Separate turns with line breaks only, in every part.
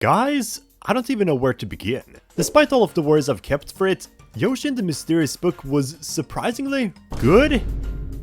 Guys, I don't even know where to begin. Despite all of the words I've kept for it, Yoshi and the Mysterious Book was surprisingly good.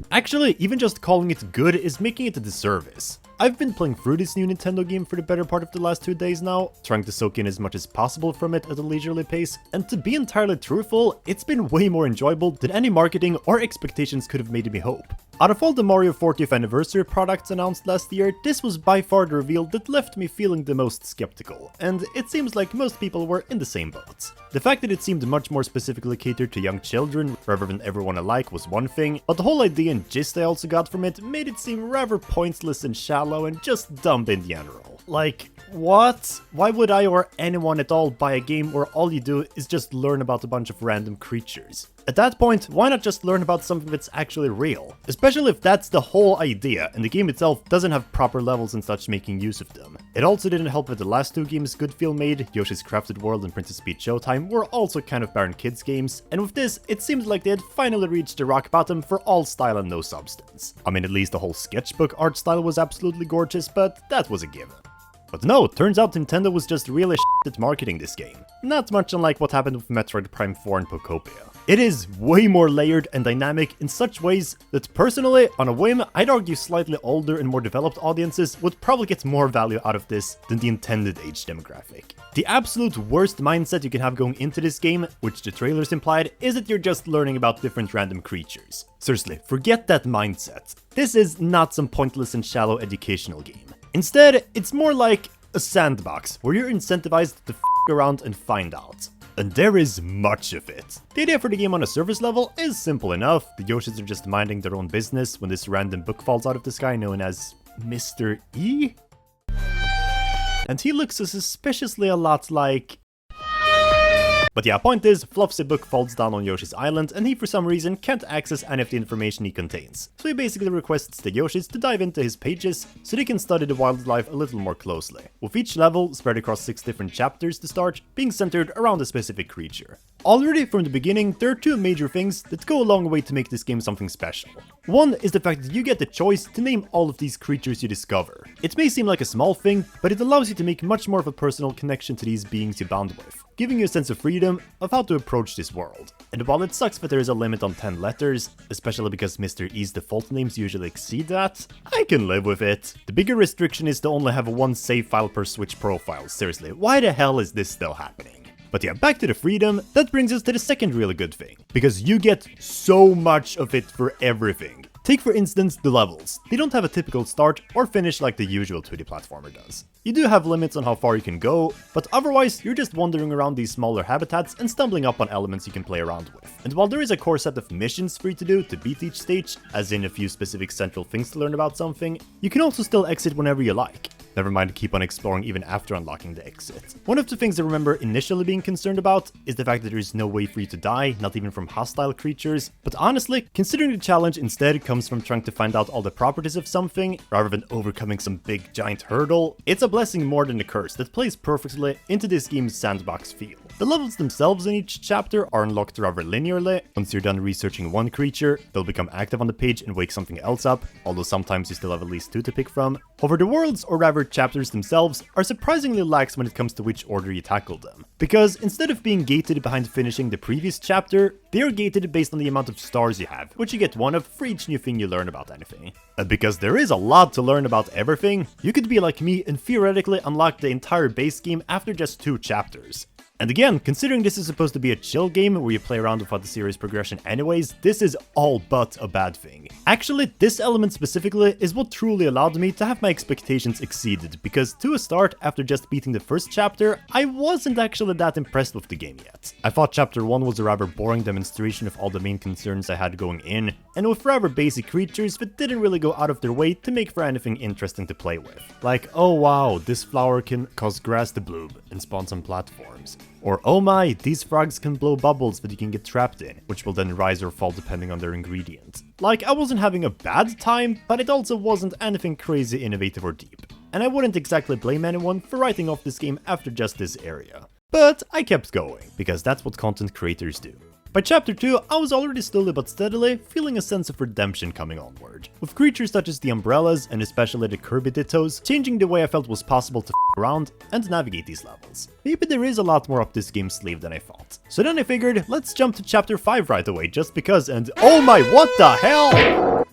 Actually, even just calling it good is making it a disservice. I've been playing through this new Nintendo game for the better part of the last 2 days now, trying to soak in as much as possible from it at a leisurely pace, and to be entirely truthful, it's been way more enjoyable than any marketing or expectations could have made me hope. Out of all the Mario 40th anniversary products announced last year, this was by far the reveal that left me feeling the most skeptical, and it seems like most people were in the same boat. The fact that it seemed much more specifically catered to young children rather than everyone alike was one thing, but the whole idea and gist I also got from it made it seem rather pointless and shallow and just dumb in general. Like, what? Why would I or anyone at all buy a game where all you do is just learn about a bunch of random creatures? At that point, why not just learn about something that's actually real? Especially if that's the whole idea, and the game itself doesn't have proper levels and such making use of them. It also didn't help that the last 2 games GoodFeel made, Yoshi's Crafted World and Princess Peach Showtime, were also kind of barren kids games, and with this, it seems like they had finally reached the rock bottom for all style and no substance. I mean, at least the whole sketchbook art style was absolutely gorgeous, but that was a given. But no, turns out Nintendo was just really shit at marketing this game. Not much unlike what happened with Metroid Prime 4 and Pokopia. It is way more layered and dynamic in such ways that personally, on a whim, I'd argue slightly older and more developed audiences would probably get more value out of this than the intended age demographic. The absolute worst mindset you can have going into this game, which the trailers implied, is that you're just learning about different random creatures. Seriously, forget that mindset. This is not some pointless and shallow educational game. Instead, it's more like a sandbox where you're incentivized to f*** around and find out. And there is much of it. The idea for the game on a surface level is simple enough. The Yoshis are just minding their own business when this random book falls out of the sky known as Mr. E? And he looks suspiciously a lot like... But yeah, point is, Fluff's book falls down on Yoshi's island, and he for some reason can't access any of the information he contains. So he basically requests the Yoshis to dive into his pages, so they can study the wildlife a little more closely, with each level, spread across 6 different chapters to start, being centered around a specific creature. Already from the beginning, there are 2 major things that go a long way to make this game something special. One is the fact that you get the choice to name all of these creatures you discover. It may seem like a small thing, but it allows you to make much more of a personal connection to these beings you bond with, giving you a sense of freedom of how to approach this world. And while it sucks that there is a limit on 10 letters, especially because Mr. E's default names usually exceed that, I can live with it. The bigger restriction is to only have 1 save file per Switch profile. Seriously, why the hell is this still happening? But yeah, back to the freedom, that brings us to the second really good thing, because you get so much of it for everything. Take for instance the levels. They don't have a typical start or finish like the usual 2D platformer does. You do have limits on how far you can go, but otherwise you're just wandering around these smaller habitats and stumbling up on elements you can play around with. And while there is a core set of missions for you to do to beat each stage, as in a few specific central things to learn about something, you can also still exit whenever you like. Never mind, keep on exploring even after unlocking the exit. One of the things I remember initially being concerned about is the fact that there is no way for you to die, not even from hostile creatures, but honestly, considering the challenge instead comes from trying to find out all the properties of something, rather than overcoming some big giant hurdle, it's a blessing more than a curse that plays perfectly into this game's sandbox feel. The levels themselves in each chapter are unlocked rather linearly. Once you're done researching one creature, they'll become active on the page and wake something else up, although sometimes you still have at least 2 to pick from. However, the worlds, or rather chapters themselves, are surprisingly lax when it comes to which order you tackle them. Because instead of being gated behind finishing the previous chapter, they are gated based on the amount of stars you have, which you get 1 of for each new thing you learn about anything. And because there is a lot to learn about everything, you could be like me and theoretically unlock the entire base game after just 2 chapters. And again, considering this is supposed to be a chill game where you play around without the series progression anyways, this is all but a bad thing. Actually, this element specifically is what truly allowed me to have my expectations exceeded, because to a start, after just beating the first chapter, I wasn't actually that impressed with the game yet. I thought chapter 1 was a rather boring demonstration of all the main concerns I had going in, and with rather basic creatures that didn't really go out of their way to make for anything interesting to play with. Like, oh wow, this flower can cause grass to bloom and spawn some platforms. Or oh my, these frogs can blow bubbles that you can get trapped in, which will then rise or fall depending on their ingredient. Like, I wasn't having a bad time, but it also wasn't anything crazy innovative or deep. And I wouldn't exactly blame anyone for writing off this game after just this area. But I kept going, because that's what content creators do. By chapter 2, I was already slowly but steadily feeling a sense of redemption coming onward, with creatures such as the umbrellas and especially the Kirby Dittos changing the way I felt was possible to around and navigate these levels. Maybe there is a lot more up this game's sleeve than I thought. So then I figured, let's jump to chapter 5 right away just because, and oh my, what the hell?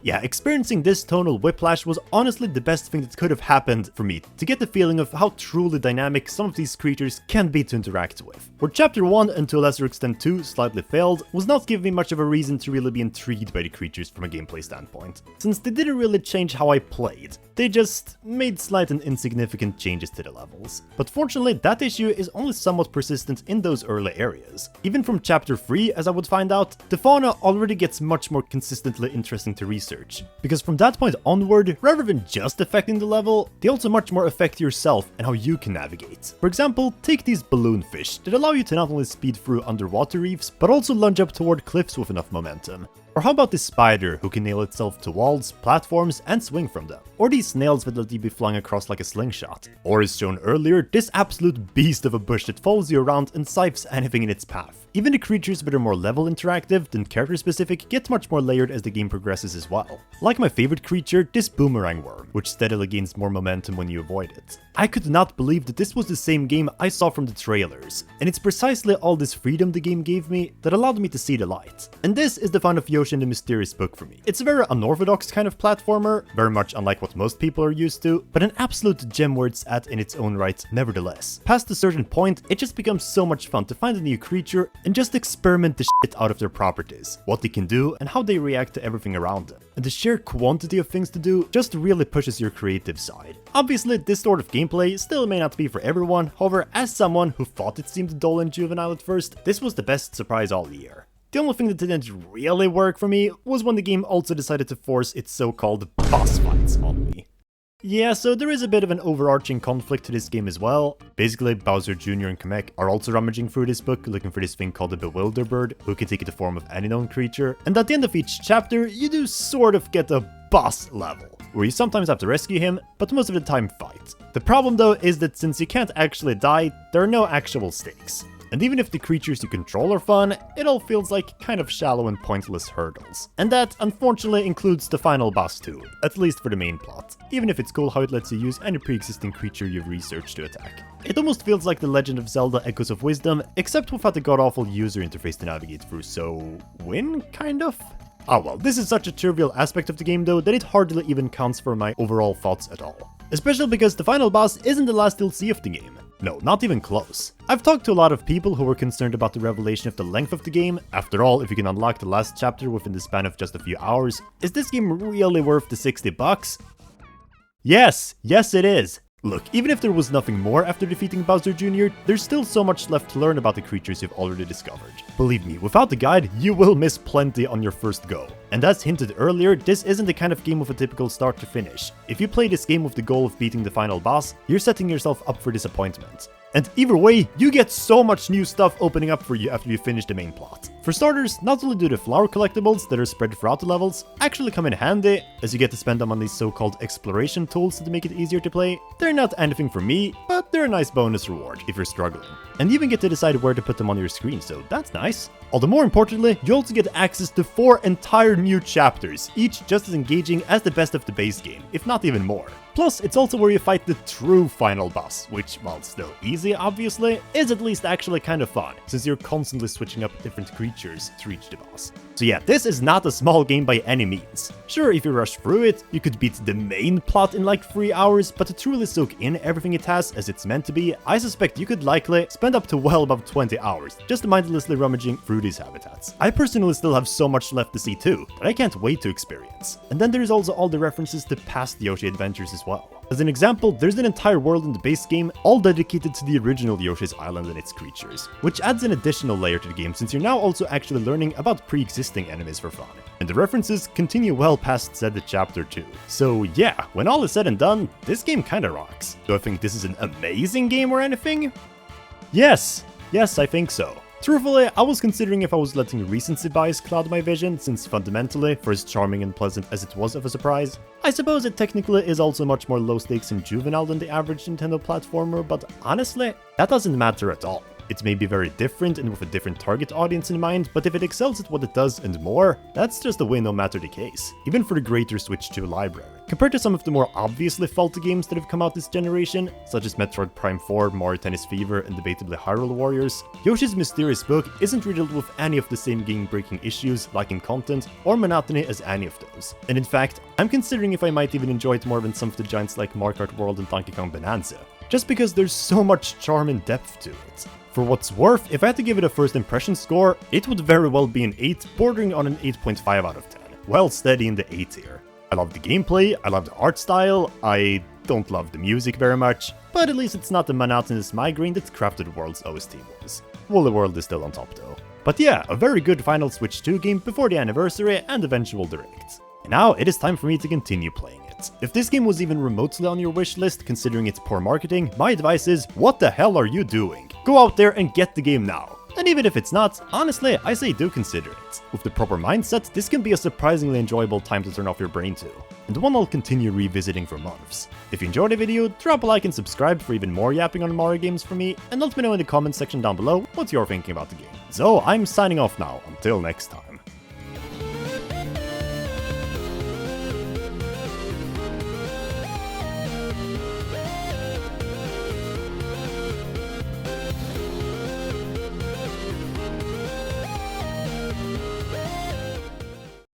Yeah, experiencing this tonal whiplash was honestly the best thing that could have happened for me to get the feeling of how truly dynamic some of these creatures can be to interact with. Where chapter 1 and to a lesser extent 2 slightly failed was not giving me much of a reason to really be intrigued by the creatures from a gameplay standpoint, since they didn't really change how I played. They just made slight and insignificant changes to the levels. But fortunately, that issue is only somewhat persistent in those early areas. Even from chapter 3, as I would find out, the fauna already gets much more consistently interesting to research. Because from that point onward, rather than just affecting the level, they also much more affect yourself and how you can navigate. For example, take these balloon fish that allow you to not only speed through underwater reefs, but also lunge up toward cliffs with enough momentum. Or how about this spider who can nail itself to walls, platforms, and swing from them? Or these snails that let you be flung across like a slingshot? Or as shown earlier, this absolute beast of a bush that follows you around and scythes anything in its path. Even the creatures that are more level interactive than character specific get much more layered as the game progresses as well. Like my favorite creature, this boomerang worm, which steadily gains more momentum when you avoid it. I could not believe that this was the same game I saw from the trailers, and it's precisely all this freedom the game gave me that allowed me to see the light. And this is the fun of Yoshi and the Mysterious Book for me. It's a very unorthodox kind of platformer, very much unlike what most people are used to, but an absolute gem where it's at in its own right nevertheless. Past a certain point, it just becomes so much fun to find a new creature and just experiment the shit out of their properties, what they can do and how they react to everything around them. And the sheer quantity of things to do just really pushes your creative side. Obviously, this sort of gameplay still may not be for everyone, however, as someone who thought it seemed dull and juvenile at first, this was the best surprise all year. The only thing that didn't really work for me was when the game also decided to force its so-called boss fights on me. Yeah, so there is a bit of an overarching conflict to this game as well. Basically, Bowser Jr. and Kamek are also rummaging through this book looking for this thing called the Bewilder Bird, who can take the form of any known creature. And at the end of each chapter, you do sort of get a boss level, where you sometimes have to rescue him, but most of the time fight. The problem though is that since you can't actually die, there are no actual stakes. And even if the creatures you control are fun, it all feels like kind of shallow and pointless hurdles. And that, unfortunately, includes the final boss too, at least for the main plot, even if it's cool how it lets you use any pre-existing creature you've researched to attack. It almost feels like The Legend of Zelda Echoes of Wisdom, except without the god-awful user interface to navigate through, so win, kind of? Oh well, this is such a trivial aspect of the game though that it hardly even counts for my overall thoughts at all. Especially because the final boss isn't the last DLC of the game. No, not even close. I've talked to a lot of people who were concerned about the revelation of the length of the game. After all, if you can unlock the last chapter within the span of just a few hours, is this game really worth the $60? Yes it is. Look, even if there was nothing more after defeating Bowser Jr., there's still so much left to learn about the creatures you've already discovered. Believe me, without the guide, you will miss plenty on your first go. And as hinted earlier, this isn't the kind of game with a typical start to finish. If you play this game with the goal of beating the final boss, you're setting yourself up for disappointment. And either way, you get so much new stuff opening up for you after you finish the main plot. For starters, not only do the flower collectibles that are spread throughout the levels actually come in handy, as you get to spend them on these so-called exploration tools to make it easier to play. They're not anything for me, but they're a nice bonus reward if you're struggling. And you even get to decide where to put them on your screen, so that's nice. Although more importantly, you also get access to 4 entire new chapters, each just as engaging as the best of the base game, if not even more. Plus, it's also where you fight the true final boss, which, while still easy obviously, is at least actually kind of fun, since you're constantly switching up different creatures to reach the boss. So yeah, this is not a small game by any means. Sure, if you rush through it, you could beat the main plot in like 3 hours, but to truly soak in everything it has as it's meant to be, I suspect you could likely spend up to well above 20 hours just mindlessly rummaging through these habitats. I personally still have so much left to see too, that I can't wait to experience. And then there's also all the references to past Yoshi adventures as well. As an example, there's an entire world in the base game all dedicated to the original Yoshi's Island and its creatures, which adds an additional layer to the game since you're now also actually learning about pre-existing enemies for fun. And the references continue well past said chapter 2. So yeah, when all is said and done, this game kinda rocks. Do I think this is an amazing game or anything? Yes, I think so. Truthfully, I was considering if I was letting recency bias cloud my vision, since fundamentally, for as charming and pleasant as it was of a surprise, I suppose it technically is also much more low stakes and juvenile than the average Nintendo platformer, but honestly, that doesn't matter at all. It may be very different and with a different target audience in mind, but if it excels at what it does and more, that's just a win no matter the case, even for the greater Switch 2 library. Compared to some of the more obviously faulty games that have come out this generation, such as Metroid Prime 4, Mario Tennis Fever, and debatably Hyrule Warriors, Yoshi's Mysterious Book isn't riddled with any of the same game-breaking issues, lacking content, or monotony as any of those. And in fact, I'm considering if I might even enjoy it more than some of the giants like Mario Kart World and Donkey Kong Bonanza, just because there's so much charm and depth to it. For what's worth, if I had to give it a first impression score, it would very well be an 8, bordering on an 8.5 out of 10. Well steady in the 8 tier. I love the gameplay, I love the art style, I don't love the music very much, but at least it's not the monotonous migraine that Crafted World's OST was. Woolly World is still on top though. But yeah, a very good final Switch 2 game before the anniversary and eventual direct. And now it is time for me to continue playing it. If this game was even remotely on your wish list considering its poor marketing, my advice is, what the hell are you doing? Go out there and get the game now. And even if it's not, honestly, I say do consider it. With the proper mindset, this can be a surprisingly enjoyable time to turn off your brain to, and one I'll continue revisiting for months. If you enjoyed the video, drop a like and subscribe for even more yapping on Mario games from me, and let me know in the comments section down below what you're thinking about the game. So I'm signing off now, until next time.